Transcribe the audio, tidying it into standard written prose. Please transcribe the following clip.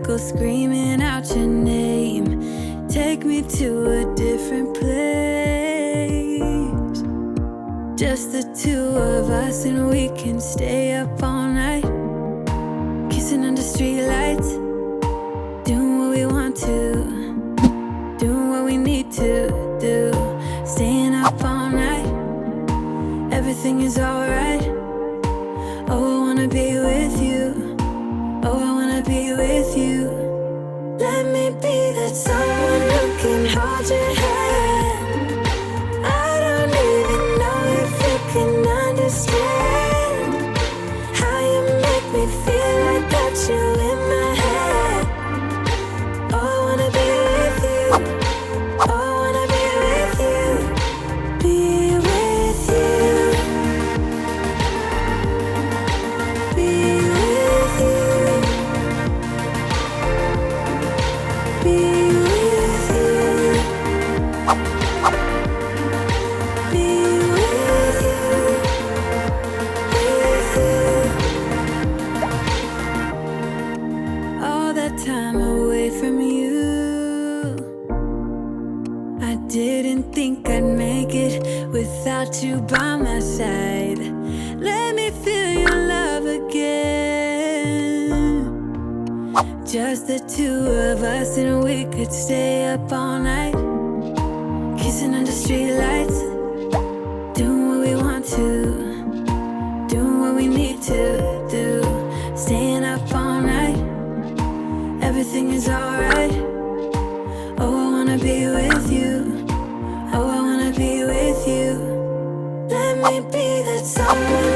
go screaming out your name. Take me to a different place. Just the two of us, and we can stay up all night, kissing under streetlights, doing what we want to, doing what we need to do, staying up all night. Everything is alright. Oh, I wanna be with you. Oh, I wanna be with you. Let me be that someone who can hold your hand. I don't even know if you can understand how you make me feel. I got you in my head. Oh, I wanna be with you. Oh, I wanna be with you. Be with you. Be with you. Be with you. Be with you. With you. All that time away from you, I didn't think I'd make it without you by my side. Let me feel your love again. Just the two of us, and we could stay up all night, kissing under streetlights, doing what we want to, doing what we need to do, staying up all night. Everything is alright. Oh, I wanna be with you. Oh, I wanna be with you. Let me be that someone